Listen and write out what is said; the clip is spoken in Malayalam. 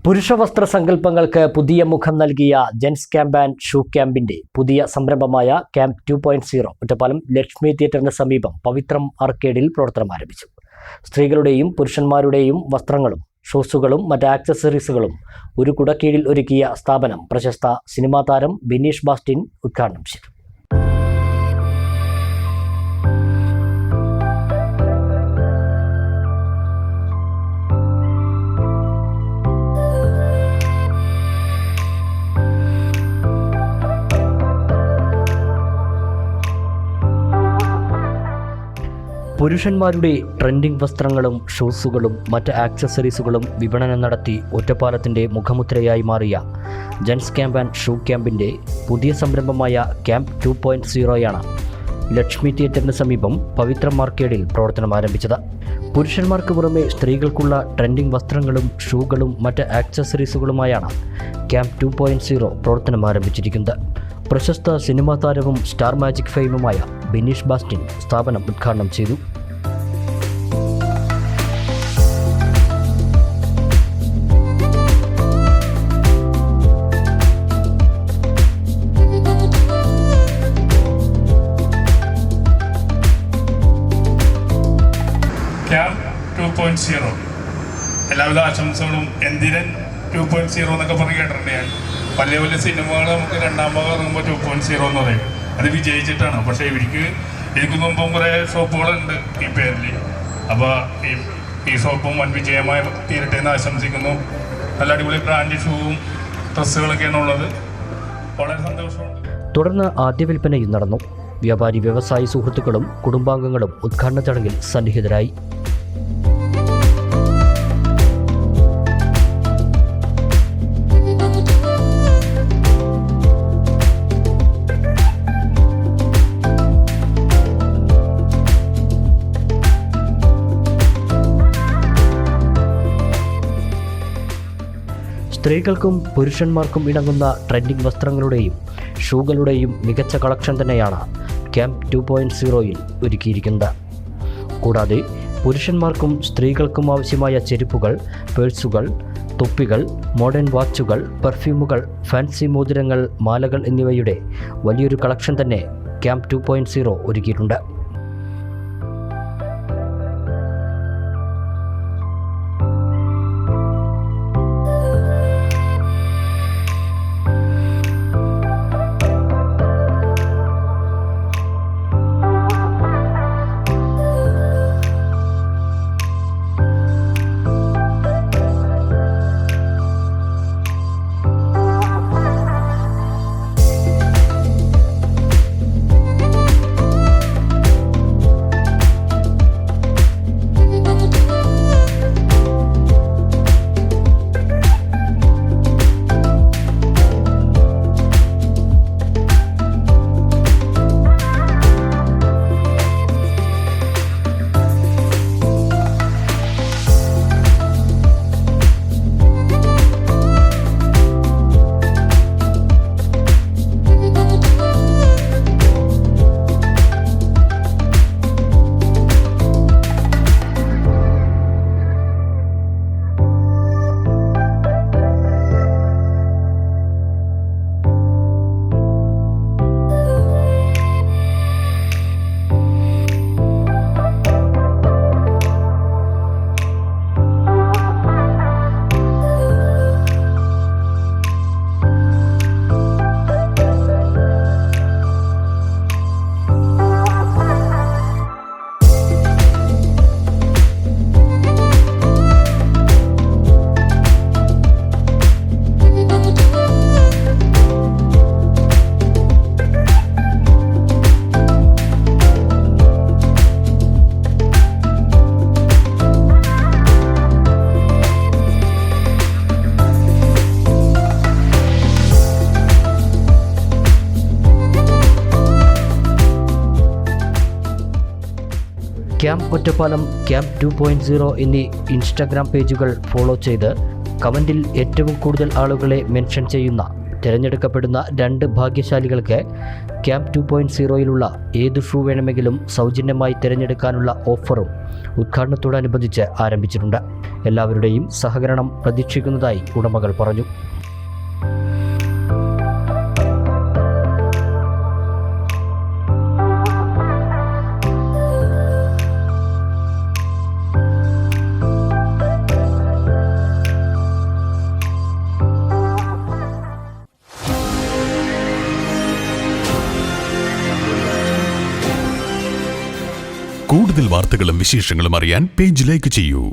പുരുഷവസ്ത്ര സങ്കല്പങ്ങൾക്ക് പുതിയ മുഖം നൽകിയ ജെൻസ് ക്യാമ്പ് ആൻഡ് ഷൂ ക്യാമ്പിന്റെ പുതിയ സംരംഭമായ ക്യാമ്പ് 2.0 ഒറ്റപ്പാലം ലക്ഷ്മി തിയേറ്ററിന് സമീപം പവിത്രം ആർക്കേഡിൽ പ്രവർത്തനം ആരംഭിച്ചു. സ്ത്രീകളുടെയും പുരുഷന്മാരുടെയും വസ്ത്രങ്ങളും ഷൂസുകളും മറ്റ് ആക്സസറീസുകളും ഒരു കുടക്കീഴിൽ ഒരുക്കിയ സ്ഥാപനം പ്രശസ്ത സിനിമാ താരം ബിനീഷ് ബാസ്റ്റിൻ ഉദ്ഘാടനം ചെയ്തു. പുരുഷന്മാരുടെ ട്രെൻഡിംഗ് വസ്ത്രങ്ങളും ഷൂസുകളും മറ്റ് ആക്സസറീസുകളും വിപണനം നടത്തി ഒറ്റപ്പാലത്തിൻ്റെ മുഖമുദ്രയായി മാറിയ ജെൻസ് ക്യാമ്പ് ആൻഡ് ഷൂ ക്യാമ്പിൻ്റെ പുതിയ സംരംഭമായ ക്യാമ്പ് 2.0യാണ് ലക്ഷ്മി തിയേറ്ററിന് സമീപം പവിത്രം ആർക്കേഡിൽ പ്രവർത്തനം ആരംഭിച്ചത്. പുരുഷന്മാർക്ക് പുറമെ സ്ത്രീകൾക്കുള്ള ട്രെൻഡിംഗ് വസ്ത്രങ്ങളും ഷൂകളും മറ്റ് ആക്സസറീസുകളുമായാണ് ക്യാമ്പ് 2.0 പ്രവർത്തനം ആരംഭിച്ചിരിക്കുന്നത്. പ്രശസ്ത സിനിമാ താരവും സ്റ്റാർ മാജിക് ഫെയിമുമായ ബിനീഷ് ബാസ്റ്റിൻ സ്ഥാപനം ഉദ്ഘാടനം ചെയ്തു. ക്യാമ്പ് 2.0 എല്ലാവിധ ആശംസകളും. എന്തിനൻ 2.0 എന്നൊക്കെ പറഞ്ഞ് കേട്ടിട്ടുണ്ട് ഞാൻ. വലിയ വലിയ സിനിമകൾ നമുക്ക് രണ്ടാം ഭാഗം ഇറങ്ങുമ്പോൾ 2.0 എന്ന് പറയും. അത് വിജയിച്ചിട്ടാണ്. പക്ഷേ എനിക്ക് മുമ്പും കുറേ ഷോപ്പുകളുണ്ട് ഈ പേരിൽ. അപ്പോൾ ഈ ഷോപ്പും വൻ വിജയമായി തീരട്ടെ എന്ന് ആശംസിക്കുന്നു. നല്ല അടിപൊളി ബ്രാൻഡ് ഷൂവും ഡ്രസ്സുകളൊക്കെയാണ് ഉള്ളത്. വളരെ സന്തോഷമുണ്ട്. തുടർന്ന് ആദ്യ വിൽപ്പനയും നടന്നു. വ്യാപാരി വ്യവസായി സുഹൃത്തുക്കളും കുടുംബാംഗങ്ങളും ഉദ്ഘാടന ചടങ്ങിൽ സന്നിഹിതരായി. സ്ത്രീകൾക്കും പുരുഷന്മാർക്കും ഇണങ്ങുന്ന ട്രെൻഡിംഗ് വസ്ത്രങ്ങളുടെയും ഷൂകളുടെയും മികച്ച കളക്ഷൻ തന്നെയാണ് ക്യാമ്പ് 2.0യിൽ ഒരുക്കിയിരിക്കുന്നത്. കൂടാതെ പുരുഷന്മാർക്കും സ്ത്രീകൾക്കും ആവശ്യമായ ചെരുപ്പുകൾ, പേഴ്സുകൾ, തൊപ്പികൾ, മോഡേൺ വാച്ചുകൾ, പെർഫ്യൂമുകൾ, ഫാൻസി മോതിരങ്ങൾ, മാലകൾ എന്നിവയുടെ വലിയൊരു കളക്ഷൻ തന്നെ ക്യാമ്പ് 2.0 ഒരുക്കിയിട്ടുണ്ട്. ക്യാമ്പ് ഒറ്റപ്പാലം ക്യാമ്പ് 2.0 എന്നീ ഇൻസ്റ്റാഗ്രാം പേജുകൾ ഫോളോ ചെയ്ത് കമൻറ്റിൽ ഏറ്റവും കൂടുതൽ ആളുകളെ മെൻഷൻ ചെയ്യുന്ന തിരഞ്ഞെടുക്കപ്പെടുന്ന 2 ഭാഗ്യശാലികൾക്ക് ക്യാമ്പ് 2.0യിലുള്ള ഏത് ഷൂ വേണമെങ്കിലും സൗജന്യമായി തിരഞ്ഞെടുക്കാനുള്ള ഓഫറും ഉദ്ഘാടനത്തോടനുബന്ധിച്ച് ആരംഭിച്ചിട്ടുണ്ട്. എല്ലാവരുടെയും സഹകരണം പ്രതീക്ഷിക്കുന്നതായി ഉടമകൾ പറഞ്ഞു. കൂടുതൽ വാർത്തകളും വിശേഷങ്ങളും അറിയാൻ പേജ് ലൈക്ക് ചെയ്യൂ.